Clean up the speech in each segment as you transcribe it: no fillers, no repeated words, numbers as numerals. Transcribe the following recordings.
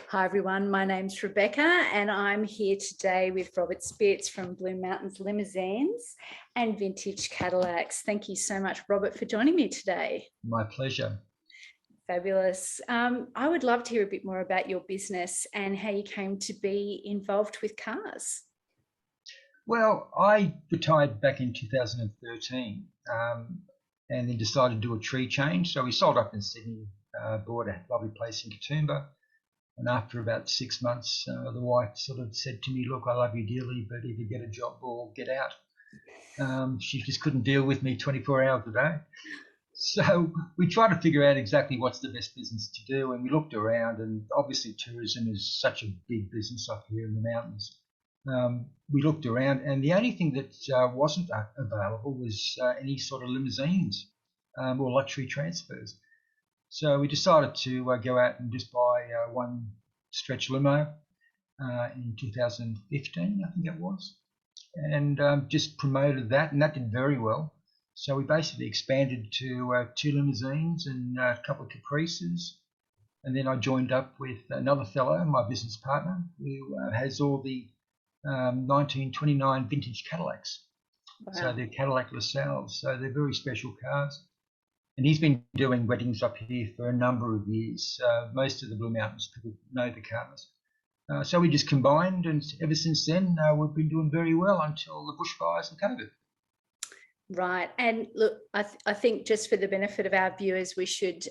Hi everyone, my name's Rebecca and I'm here today with Robert Spitz from Blue Mountains Limousines and Vintage Cadillacs. Thank you so much, Robert, for joining me today. My pleasure. Fabulous. I would love to hear a bit more about your business and how you came to be involved with cars. Well, I retired back in 2013 and then decided to do a tree change. So we sold up in Sydney, bought a lovely place in Katoomba. And after about 6 months, the wife sort of said to me, look, I love you dearly, but either get a job or get out. She just couldn't deal with me 24 hours a day. So we tried to figure out exactly what's the best business to do. And we looked around, and obviously tourism is such a big business up here in the mountains. We looked around, and the only thing that wasn't available was any sort of limousines or luxury transfers. So we decided to go out and just buy one stretch limo in 2015, I think it was, and just promoted that, and that did very well. So we basically expanded to 2 limousines and a couple of Caprices, and then I joined up with another fellow, my business partner, who has all the 1929 vintage Cadillacs. Wow. So they're Cadillac LaSalles, so they're very special cars. And he's been doing weddings up here for a number of years. Most of the Blue Mountains people know the cars. So we just combined, and ever since then, we've been doing very well until the bushfires and COVID. Right. And look, I think just for the benefit of our viewers, we should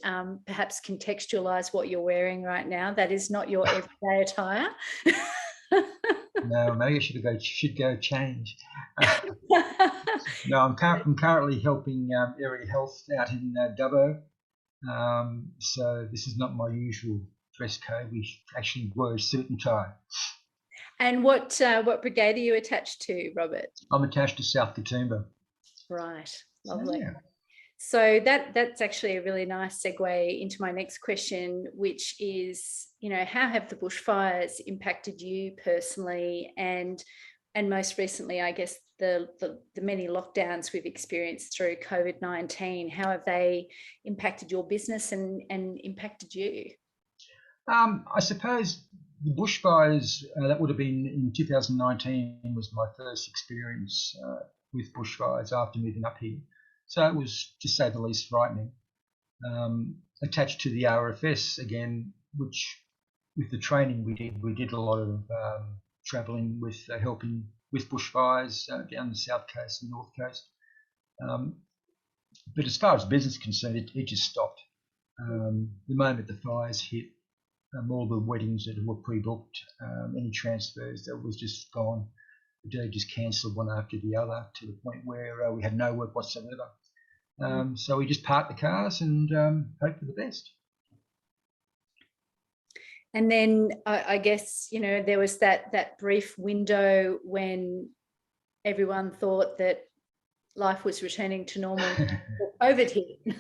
perhaps contextualise what you're wearing right now. That is not your everyday attire. No, maybe I should go change. No, I'm currently helping Area Health out in Dubbo. So this is not my usual dress code. We actually wear a suit and tie. And what brigade are you attached to, Robert? I'm attached to South Katoomba. Right, lovely. Yeah. So that's actually a really nice segue into my next question, which is, how have the bushfires impacted you personally, and most recently, I guess, the many lockdowns we've experienced through COVID-19? How have they impacted your business and impacted you? I suppose the bushfires, that would have been in 2019, was my first experience with bushfires after moving up here. So it was, to say the least, frightening. Attached to the RFS again, which with the training we did a lot of travelling with helping with bushfires down the south coast and north coast. But as far as business is concerned, it just stopped. The moment the fires hit, all the weddings that were pre-booked, any transfers, that was just gone. They just cancelled one after the other to the point where we had no work whatsoever. So we just parked the cars and hope for the best. And then I guess, there was that brief window when everyone thought that life was returning to normal. COVID hit.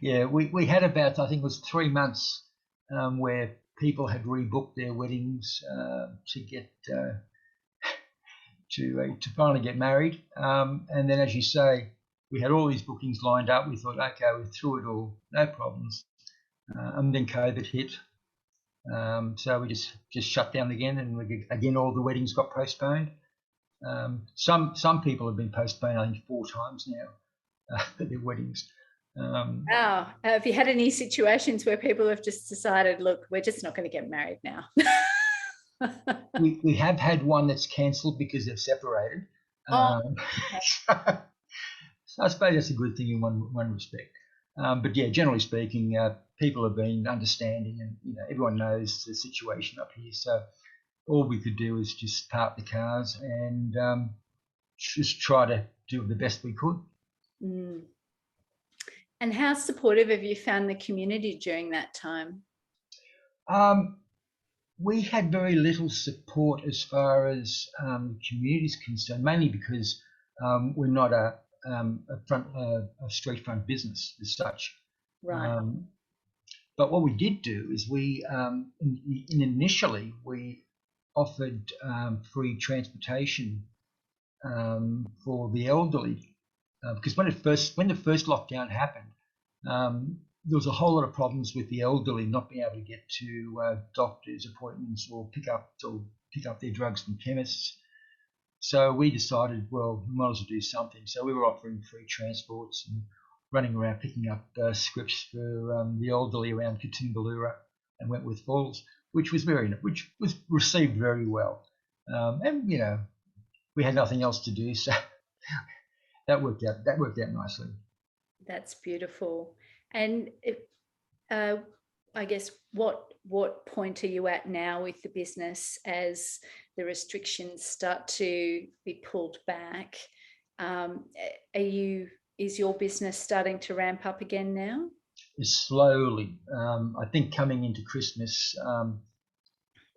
Yeah, we had about, I think it was 3 months where people had rebooked their weddings to get to finally get married. And then, as you say, we had all these bookings lined up. We thought, okay, we're through it all, no problems. And then COVID hit. So we just shut down again, and again all the weddings got postponed. Some people have been postponed, I think, 4 times now for their weddings. Wow. Have you had any situations where people have just decided, look, we're just not going to get married now? we have had one that's cancelled because they've separated. Okay. So I suppose that's a good thing in one respect. But yeah, generally speaking, people have been understanding, and everyone knows the situation up here. So all we could do is just park the cars and just try to do the best we could. Mm. And how supportive have you found the community during that time? We had very little support as far as the community is concerned, mainly because we're not a street front business as such. Right. But what we did do is we initially we offered free transportation for the elderly, because when the first lockdown happened, there was a whole lot of problems with the elderly not being able to get to doctors' appointments or pick up their drugs from chemists. So we decided, well, we might as well do something. So we were offering free transports and running around picking up scripts for the elderly around Katoombalura and Wentworth Falls, which was received very well. And we had nothing else to do, so that worked out nicely. That's beautiful. And I guess what point are you at now with the business as the restrictions start to be pulled back? Is your business starting to ramp up again now? Slowly. I think coming into Christmas,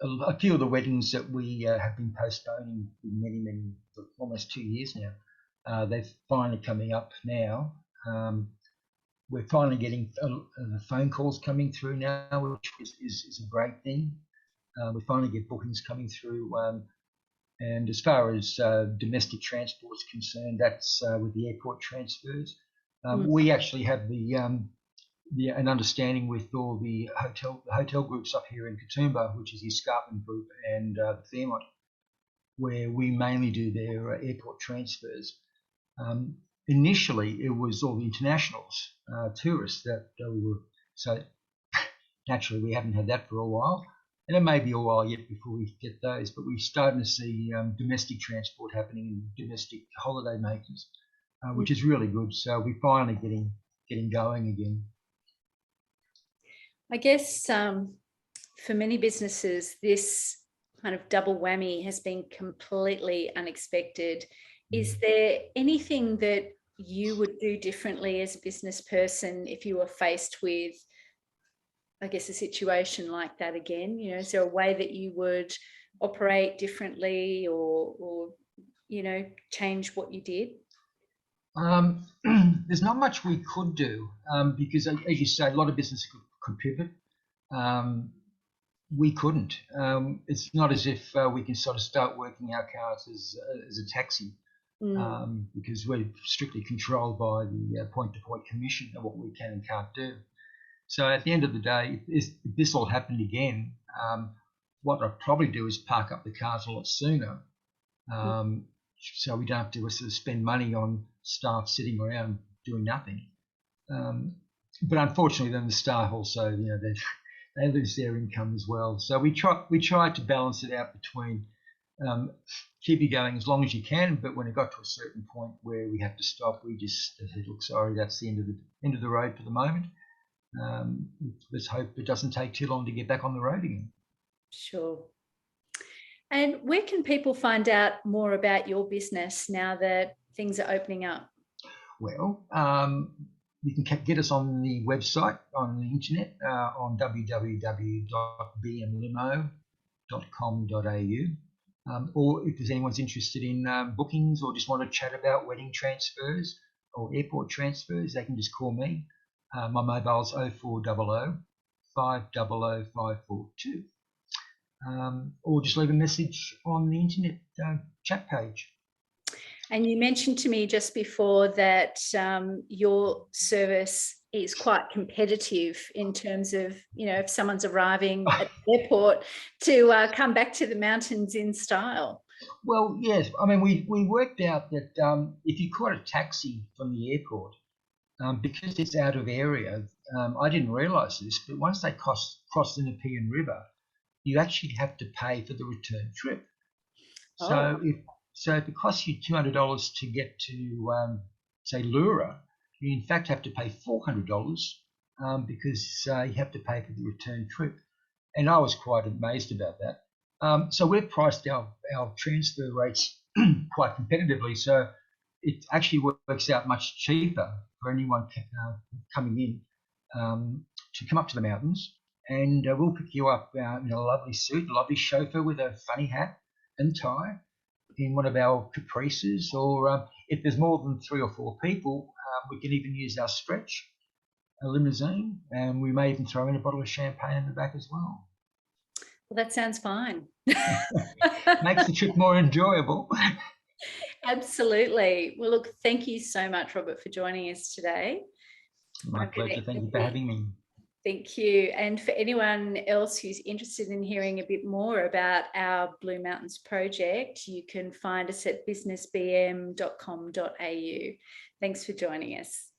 a few of the weddings that we have been postponing for many, almost 2 years now, they're finally coming up now. We're finally getting the phone calls coming through now, which is a great thing. We finally get bookings coming through. And as far as domestic transport is concerned, that's with the airport transfers. We actually have an understanding with all the hotel groups up here in Katoomba, which is the Escarpment Group and the Fairmont, where we mainly do their airport transfers. Initially, it was all the internationals, tourists that we were. So naturally, we haven't had that for a while. And it may be a while yet before we get those, but we're starting to see domestic transport happening and domestic holiday makers, which is really good. So we're finally getting going again. I guess for many businesses, this kind of double whammy has been completely unexpected. Is there anything that you would do differently as a business person if you were faced with, I guess, a situation like that again? Is there a way that you would operate differently or change what you did? There's not much we could do because, as you say, a lot of businesses could pivot. We couldn't. It's not as if we can sort of start working our cars as a taxi because we're strictly controlled by the point-to-point commission of what we can and can't do. So at the end of the day, if this all happened again, what I'd probably do is park up the cars a lot sooner, so we don't have to sort of spend money on staff sitting around doing nothing. But unfortunately, then the staff also, they lose their income as well. So we tried to balance it out between keep you going as long as you can, but when it got to a certain point where we have to stop, we just said, look, sorry, that's the end of the road for the moment. Let's hope it doesn't take too long to get back on the road again. Sure. And where can people find out more about your business now that things are opening up? Well, you can get us on the website, on the internet, on www.bmlimo.com.au. Or if there's anyone's interested in bookings or just want to chat about wedding transfers or airport transfers, they can just call me. My mobile's 0400 500 542. Or just leave a message on the internet chat page. And you mentioned to me just before that your service is quite competitive in terms of, if someone's arriving at the airport to come back to the mountains in style. Well, yes. I mean, we worked out that if you caught a taxi from the airport, because it's out of area, I didn't realise this, but once they cross the Nepean River, you actually have to pay for the return trip. So if it costs you $200 to get to, say, Lura, you in fact have to pay $400 because you have to pay for the return trip. And I was quite amazed about that. So we've priced our transfer rates quite competitively. So it actually works out much cheaper for anyone coming in to come up to the mountains. And we'll pick you up in a lovely suit, a lovely chauffeur with a funny hat and tie, in one of our Caprices, or if there's more than 3 or 4 people, we can even use our stretch, a limousine, and we may even throw in a bottle of champagne in the back as well. Well, that sounds fine. Makes the trip more enjoyable. Absolutely. Well, look, thank you so much, Robert, for joining us today. My I'm pleasure. connected Thank you for with. having me. Thank you. And for anyone else who's interested in hearing a bit more about our Blue Mountains project, you can find us at businessbm.com.au. Thanks for joining us.